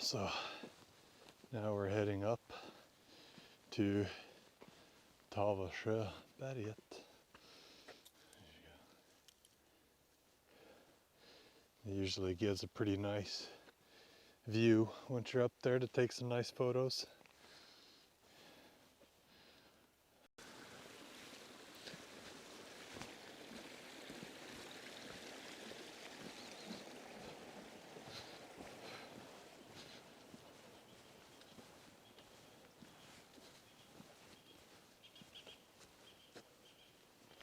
So now we're heading up to Tavelsjö berget. It usually gives a pretty nice view once you're up there to take some nice photos.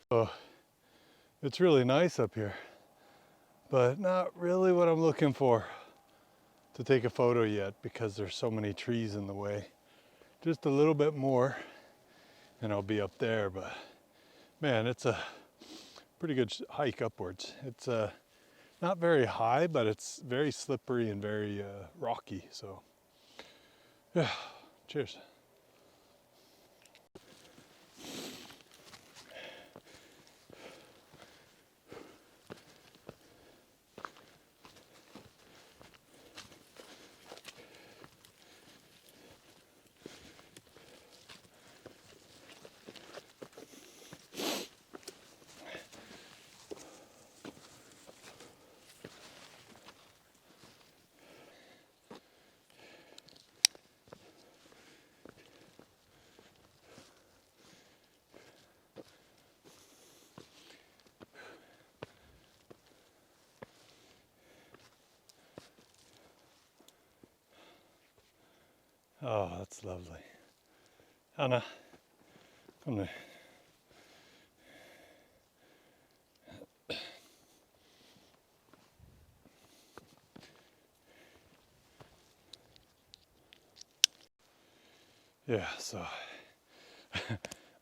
So it's really nice up here, but not really what I'm looking for to take a photo yet because there's so many trees in the way. Just a little bit more and I'll be up there, but man, it's a pretty good hike upwards. It's not very high, but it's very slippery and very rocky. So yeah, cheers. Oh, that's lovely. Anna, come nu. Yeah, so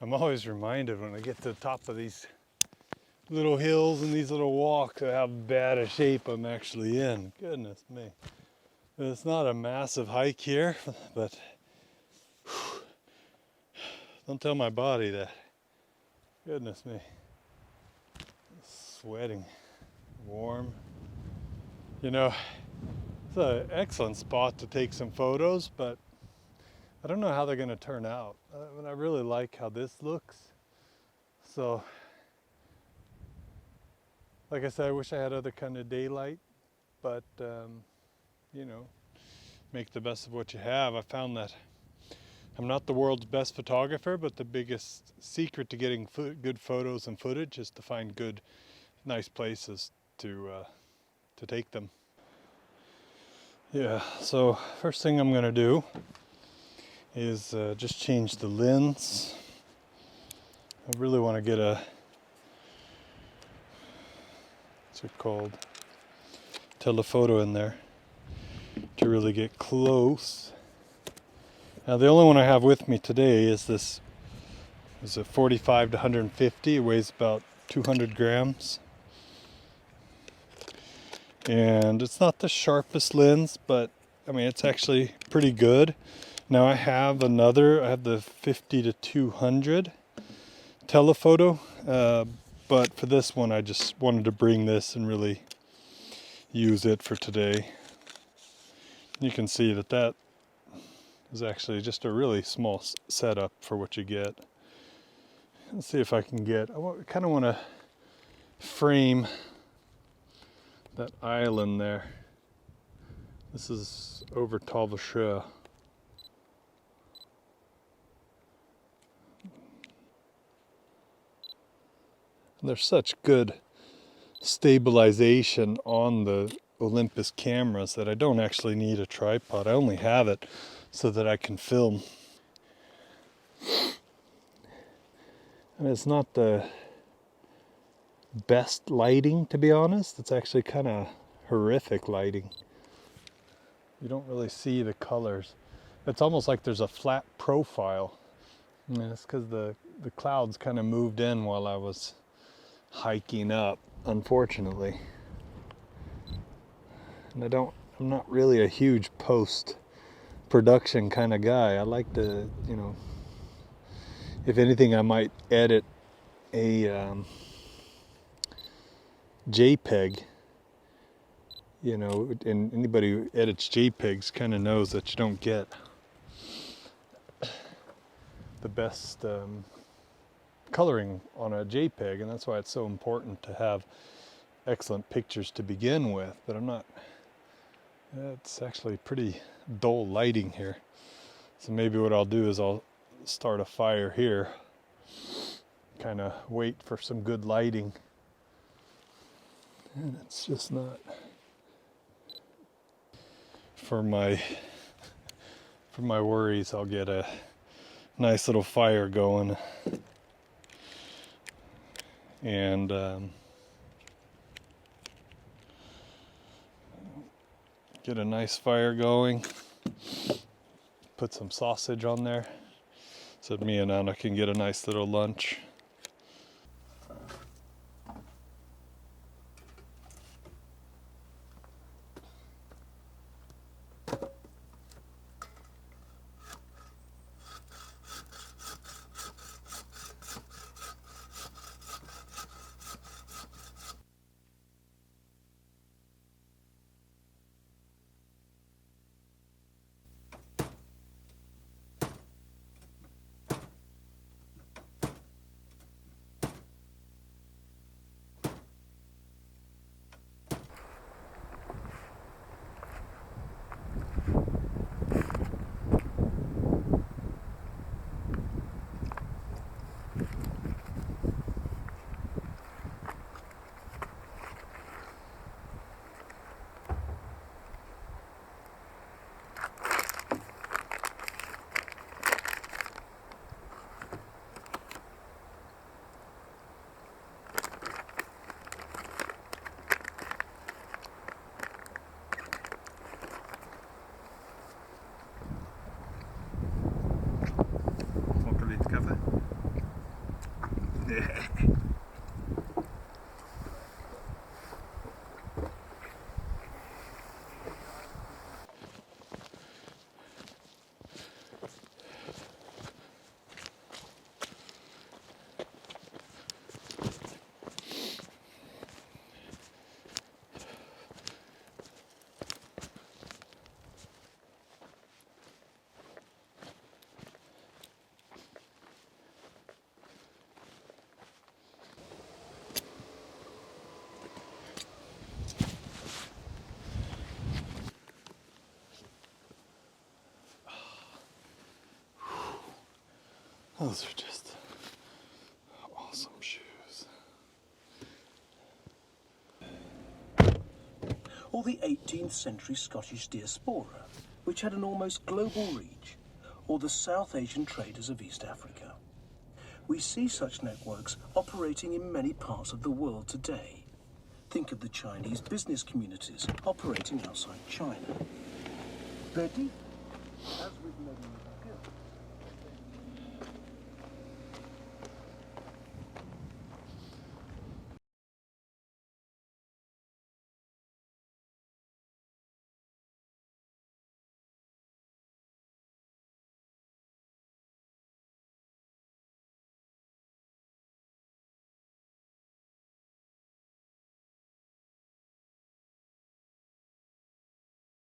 I'm always reminded when I get to the top of these little hills and these little walks of how bad a shape I'm actually in. Goodness me. It's not a massive hike here, but whew, don't tell my body that. Goodness me. Sweating, warm. You know, it's an excellent spot to take some photos, but I don't know how they're going to turn out. I really like how this looks. So, like I said, I wish I had other kind of daylight, but you know, make the best of what you have. I found that I'm not the world's best photographer, but the biggest secret to getting good photos and footage is to find good, nice places to take them. Yeah, so first thing I'm gonna do is just change the lens. I really want to get a, what's it called, telephoto in there to really get close. Now the only one I have with me today is this, is a 45 to 150, it weighs about 200 grams. And it's not the sharpest lens, but I mean it's actually pretty good. Now I have the 50 to 200 telephoto, but for this one I just wanted to bring this and really use it for today. You can see that is actually just a really small setup for what you get. Let's see if I can get, I kind of want to frame that island there. This is over Tavelsjö. There's such good stabilization on the Olympus cameras that I don't actually need a tripod. I only have it so that I can film. And it's not the best lighting, to be honest. It's actually kind of horrific lighting. You don't really see the colors. It's almost like there's a flat profile. And it's because the clouds kind of moved in while I was hiking up, unfortunately. And I'm not really a huge post-production kind of guy. I like to, you know, if anything, I might edit a JPEG you know, and anybody who edits JPEGs kind of knows that you don't get the best coloring on a JPEG, and that's why it's so important to have excellent pictures to begin with. But I'm not, it's actually pretty dull lighting here. So maybe what I'll do is I'll start a fire here, kind of wait for some good lighting. And it's just not. For my worries, I'll get a nice little fire going, and get a nice fire going, put some sausage on there so that me and Anna can get a nice little lunch. Kaffe? Those are just awesome shoes. Or the 18th century Scottish diaspora, which had an almost global reach, or the South Asian traders of East Africa. We see such networks operating in many parts of the world today. Think of the Chinese business communities operating outside China. They're deep, as with many